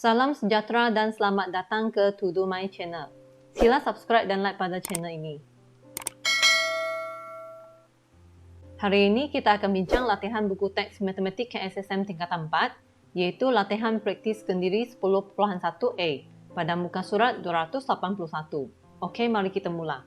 Salam sejahtera dan selamat datang ke To Do My Channel. Sila subscribe dan like pada channel ini. Hari ini kita akan bincang latihan buku teks matematik KSSM tingkatan 4, iaitu latihan praktis kendiri 10.1a pada muka surat 281. Okey, mari kita mula.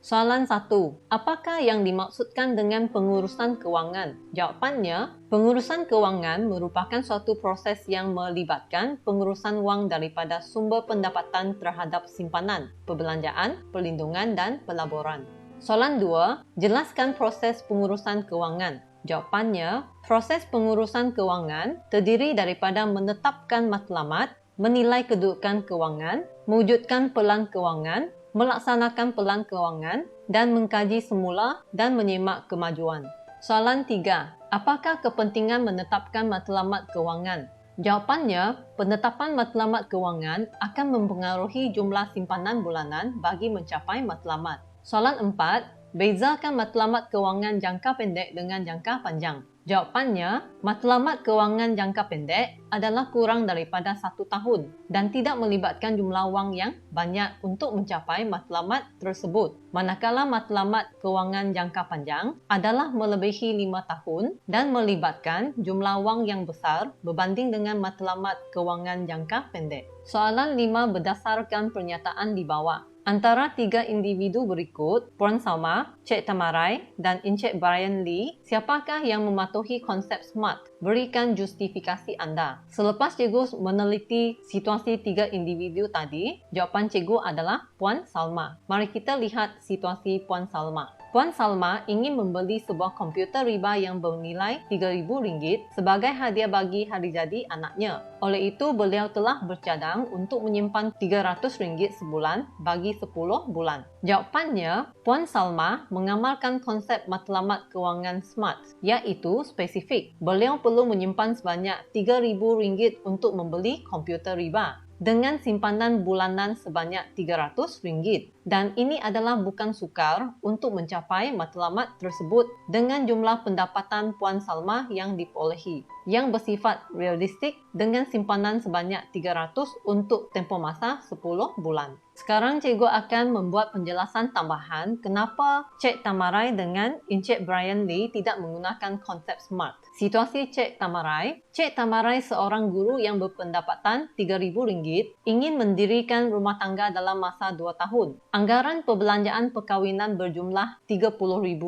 Soalan 1. Apakah yang dimaksudkan dengan pengurusan kewangan? Jawapannya, pengurusan kewangan merupakan suatu proses yang melibatkan pengurusan wang daripada sumber pendapatan terhadap simpanan, perbelanjaan, perlindungan dan pelaburan. Soalan 2. Jelaskan proses pengurusan kewangan. Jawapannya, proses pengurusan kewangan terdiri daripada menetapkan matlamat, menilai kedudukan kewangan, mewujudkan pelan kewangan, melaksanakan pelan kewangan, dan mengkaji semula dan menyemak kemajuan. Soalan 3. Apakah kepentingan menetapkan matlamat kewangan? Jawapannya, penetapan matlamat kewangan akan mempengaruhi jumlah simpanan bulanan bagi mencapai matlamat. Soalan 4. Bezakan matlamat kewangan jangka pendek dengan jangka panjang. Jawapannya, matlamat kewangan jangka pendek adalah kurang daripada 1 tahun dan tidak melibatkan jumlah wang yang banyak untuk mencapai matlamat tersebut. Manakala matlamat kewangan jangka panjang adalah melebihi 5 tahun dan melibatkan jumlah wang yang besar berbanding dengan matlamat kewangan jangka pendek. Soalan 5 berdasarkan pernyataan di bawah. Antara 3 individu berikut, Puan Salma, Cik Tamarai dan Encik Brian Lee, siapakah yang mematuhi konsep SMART? Berikan justifikasi anda. Selepas cikgu meneliti situasi 3 individu tadi, jawapan cikgu adalah Puan Salma. Mari kita lihat situasi Puan Salma. Puan Salma ingin membeli sebuah komputer riba yang bernilai RM3,000 sebagai hadiah bagi hari jadi anaknya. Oleh itu, beliau telah bercadang untuk menyimpan RM300 sebulan bagi 10 bulan. Jawapannya, Puan Salma mengamalkan konsep matlamat kewangan SMART, iaitu spesifik. Beliau perlu menyimpan sebanyak RM3,000 untuk membeli komputer riba dengan simpanan bulanan sebanyak RM300, dan ini adalah bukan sukar untuk mencapai matlamat tersebut dengan jumlah pendapatan Puan Salma yang diperolehi yang bersifat realistik dengan simpanan sebanyak RM300 untuk tempoh masa 10 bulan. Sekarang cikgu akan membuat penjelasan tambahan kenapa Cik Tamarai dengan Encik Brian Lee tidak menggunakan konsep SMART. Situasi Cik Tamarai seorang guru yang berpendapatan RM3,000 ingin mendirikan rumah tangga dalam masa 2 tahun. Anggaran perbelanjaan perkahwinan berjumlah RM30,000.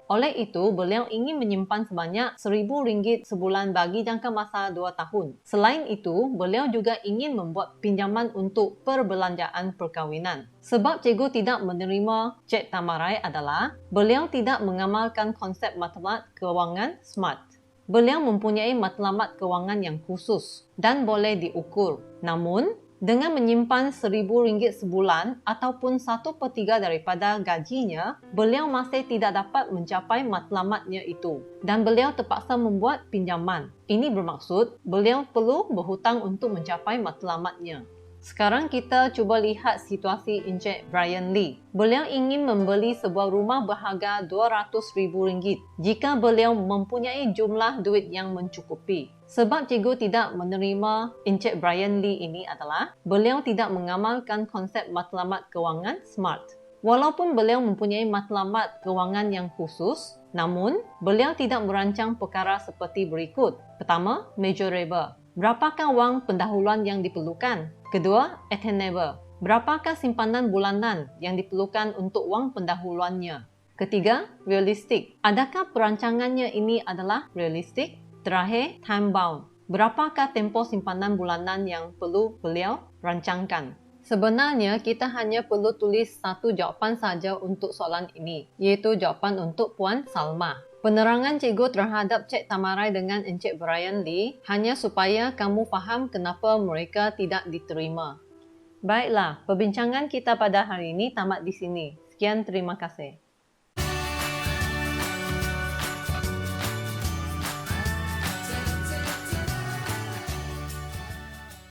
Oleh itu, beliau ingin menyimpan sebanyak RM1,000 sebulan bagi jangka masa 2 tahun. Selain itu, beliau juga ingin membuat pinjaman untuk perbelanjaan perkahwinan. Sebab cikgu tidak menerima Cik Tamarai adalah beliau tidak mengamalkan konsep matlamat kewangan SMART. Beliau mempunyai matlamat kewangan yang khusus dan boleh diukur. Namun, dengan menyimpan RM1,000 sebulan ataupun 1/3 daripada gajinya, beliau masih tidak dapat mencapai matlamatnya itu dan beliau terpaksa membuat pinjaman. Ini bermaksud beliau perlu berhutang untuk mencapai matlamatnya. Sekarang kita cuba lihat situasi Encik Brian Lee. Beliau ingin membeli sebuah rumah berharga RM200,000 jika beliau mempunyai jumlah duit yang mencukupi. Sebab cikgu tidak menerima Encik Brian Lee ini adalah beliau tidak mengamalkan konsep matlamat kewangan SMART. Walaupun beliau mempunyai matlamat kewangan yang khusus, namun beliau tidak merancang perkara seperti berikut. Pertama, measurable. Berapakah wang pendahuluan yang diperlukan? Kedua, attainable. Berapakah simpanan bulanan yang diperlukan untuk wang pendahuluannya? Ketiga, realistic. Adakah perancangannya ini adalah realistik? Terakhir, time bound. Berapakah tempoh simpanan bulanan yang perlu beliau rancangkan? Sebenarnya, kita hanya perlu tulis satu jawapan saja untuk soalan ini, iaitu jawapan untuk Puan Salma. Penerangan cikgu terhadap Cik Tamarai dengan Encik Brian Lee hanya supaya kamu faham kenapa mereka tidak diterima. Baiklah, perbincangan kita pada hari ini tamat di sini. Sekian, terima kasih.